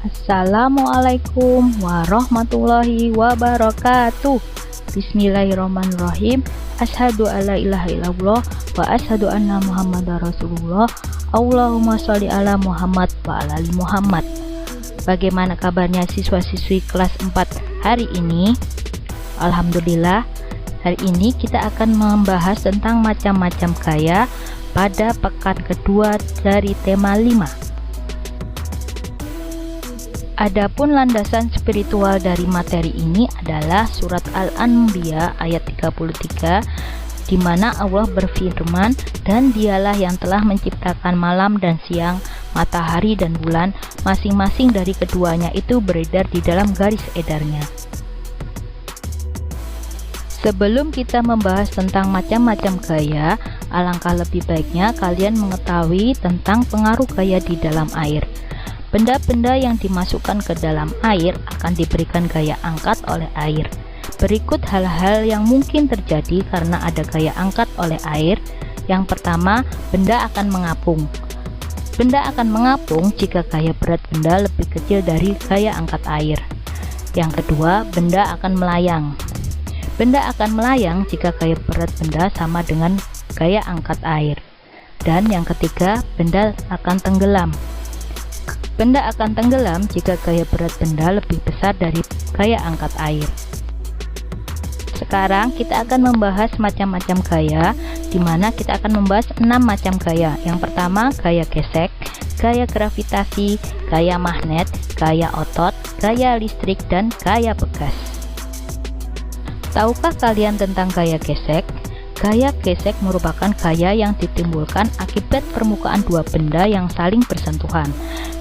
Assalamualaikum warahmatullahi wabarakatuh. Bismillahirrahmanirrahim. Asyhadu alla ilaha illallah wa asyhadu anna Muhammadar Rasulullah. Allahumma sholli ala Muhammad wa ala ali Muhammad. Bagaimana kabarnya siswa-siswi kelas 4 hari ini? Alhamdulillah, hari ini kita akan membahas tentang macam-macam gaya pada pekan kedua dari tema 5. Adapun landasan spiritual dari materi ini adalah surat Al-Anbiya ayat 33, di mana Allah berfirman, "Dan dialah yang telah menciptakan malam dan siang, matahari dan bulan, masing-masing dari keduanya itu beredar di dalam garis edarnya." Sebelum kita membahas tentang macam-macam gaya, alangkah lebih baiknya kalian mengetahui tentang pengaruh gaya di dalam air. Benda-benda yang dimasukkan ke dalam air akan diberikan gaya angkat oleh air. Berikut hal-hal yang mungkin terjadi karena ada gaya angkat oleh air. Yang pertama, benda akan mengapung. Benda akan mengapung jika gaya berat benda lebih kecil dari gaya angkat air. Yang kedua, benda akan melayang. Benda akan melayang jika gaya berat benda sama dengan gaya angkat air. Dan yang ketiga, benda akan tenggelam. Benda akan tenggelam jika gaya berat benda lebih besar dari gaya angkat air. Sekarang kita akan membahas macam-macam gaya, di mana kita akan membahas 6 macam gaya. Yang pertama, gaya gesek, gaya gravitasi, gaya magnet, gaya otot, gaya listrik, dan gaya bekas. Tahukah kalian tentang gaya gesek? Gaya gesek merupakan gaya yang ditimbulkan akibat permukaan dua benda yang saling bersentuhan.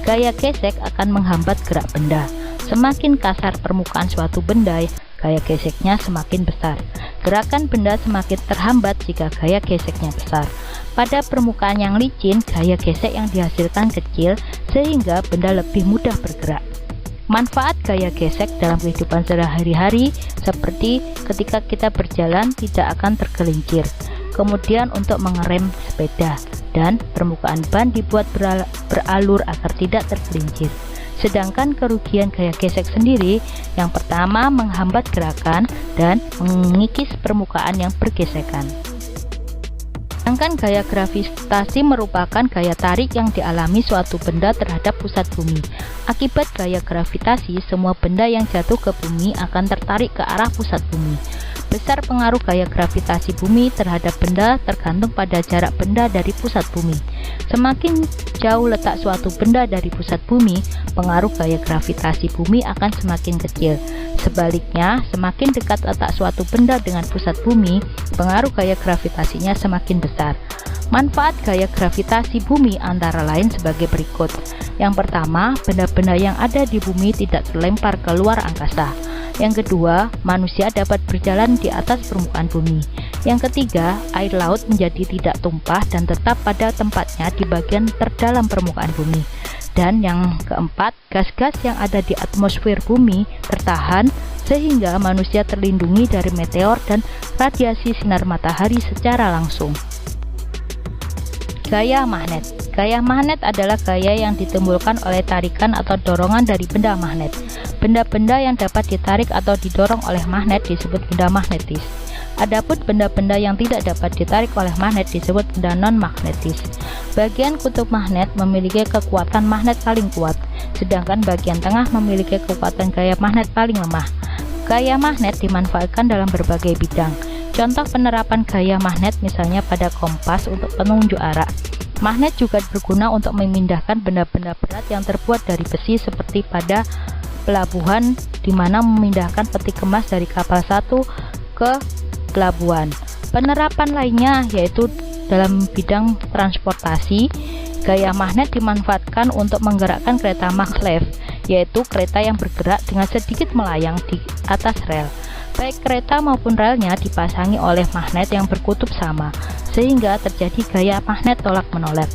Gaya gesek akan menghambat gerak benda. Semakin kasar permukaan suatu benda, gaya geseknya semakin besar. Gerakan benda semakin terhambat jika gaya geseknya besar. Pada permukaan yang licin, gaya gesek yang dihasilkan kecil sehingga benda lebih mudah bergerak. Manfaat gaya gesek dalam kehidupan sehari-hari seperti ketika kita berjalan tidak akan tergelincir, kemudian untuk mengerem sepeda, dan permukaan ban dibuat beralur agar tidak tergelincir. Sedangkan kerugian gaya gesek sendiri, yang pertama menghambat gerakan dan mengikis permukaan yang bergesekan. Sedangkan gaya gravitasi merupakan gaya tarik yang dialami suatu benda terhadap pusat bumi. Akibat gaya gravitasi, semua benda yang jatuh ke bumi akan tertarik ke arah pusat bumi. Besar pengaruh gaya gravitasi bumi terhadap benda tergantung pada jarak benda dari pusat bumi. Semakin jauh letak suatu benda dari pusat bumi, pengaruh gaya gravitasi bumi akan semakin kecil. Sebaliknya, semakin dekat letak suatu benda dengan pusat bumi, pengaruh gaya gravitasinya semakin besar. Manfaat gaya gravitasi bumi antara lain sebagai berikut. Yang pertama, benda-benda yang ada di bumi tidak terlempar ke luar angkasa. Yang kedua, manusia dapat berjalan di atas permukaan bumi. Yang ketiga, air laut menjadi tidak tumpah dan tetap pada tempatnya di bagian terdalam permukaan bumi. Dan yang keempat, gas-gas yang ada di atmosfer bumi tertahan sehingga manusia terlindungi dari meteor dan radiasi sinar matahari secara langsung. Gaya magnet. Gaya magnet adalah gaya yang ditimbulkan oleh tarikan atau dorongan dari benda magnet. Benda-benda yang dapat ditarik atau didorong oleh magnet disebut benda magnetis. Adapun benda-benda yang tidak dapat ditarik oleh magnet disebut benda non-magnetis. Bagian kutub magnet memiliki kekuatan magnet paling kuat, sedangkan bagian tengah memiliki kekuatan gaya magnet paling lemah. Gaya magnet dimanfaatkan dalam berbagai bidang. Contoh penerapan gaya magnet misalnya pada kompas untuk penunjuk arah. Magnet juga berguna untuk memindahkan benda-benda berat yang terbuat dari besi seperti pada pelabuhan, di mana memindahkan peti kemas dari kapal satu ke pelabuhan. Penerapan lainnya yaitu dalam bidang transportasi. Gaya magnet dimanfaatkan untuk menggerakkan kereta maglev, yaitu kereta yang bergerak dengan sedikit melayang di atas rel. Baik kereta maupun relnya dipasangi oleh magnet yang berkutub sama, sehingga terjadi gaya magnet tolak-menolak.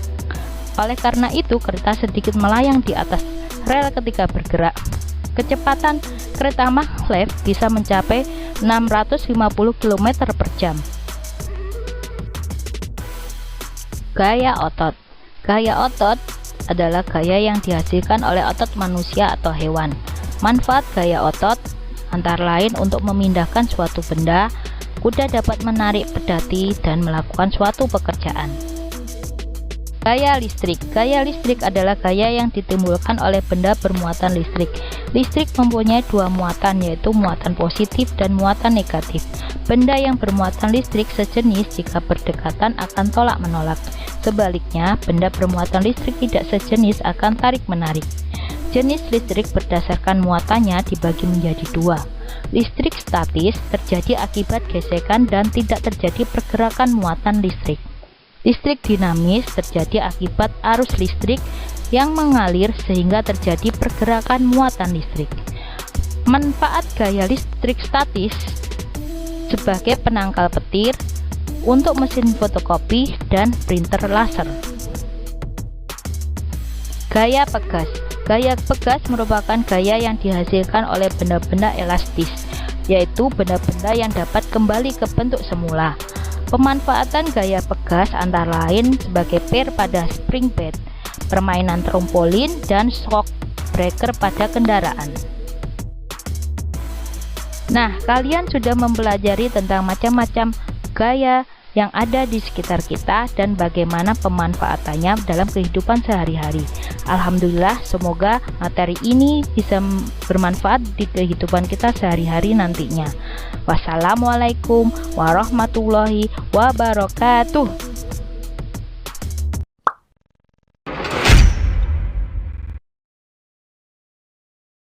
Oleh karena itu, kereta sedikit melayang di atas rel ketika bergerak. Kecepatan kereta maglev bisa mencapai 650 km per jam. Gaya otot. Gaya otot adalah gaya yang dihasilkan oleh otot manusia atau hewan. Manfaat gaya otot antara lain untuk memindahkan suatu benda, kuda dapat menarik pedati dan melakukan suatu pekerjaan. Gaya listrik. Gaya listrik adalah gaya yang ditimbulkan oleh benda bermuatan listrik. Listrik mempunyai dua muatan, yaitu muatan positif dan muatan negatif. Benda yang bermuatan listrik sejenis jika berdekatan akan tolak menolak. Sebaliknya, benda bermuatan listrik tidak sejenis akan tarik menarik. Jenis listrik berdasarkan muatannya dibagi menjadi dua. Listrik statis terjadi akibat gesekan dan tidak terjadi pergerakan muatan listrik. Listrik dinamis terjadi akibat arus listrik yang mengalir sehingga terjadi pergerakan muatan listrik. Manfaat gaya listrik statis sebagai penangkal petir untuk mesin fotokopi dan printer laser. Gaya pegas. Gaya pegas merupakan gaya yang dihasilkan oleh benda-benda elastis, yaitu benda-benda yang dapat kembali ke bentuk semula. Pemanfaatan gaya pegas antara lain sebagai per pada spring bed, permainan trampolin, dan shock breaker pada kendaraan. Nah, kalian sudah mempelajari tentang macam-macam gaya yang ada di sekitar kita dan bagaimana pemanfaatannya dalam kehidupan sehari-hari. Alhamdulillah, semoga materi ini bisa bermanfaat di kehidupan kita sehari-hari nantinya. Wassalamualaikum warahmatullahi wabarakatuh.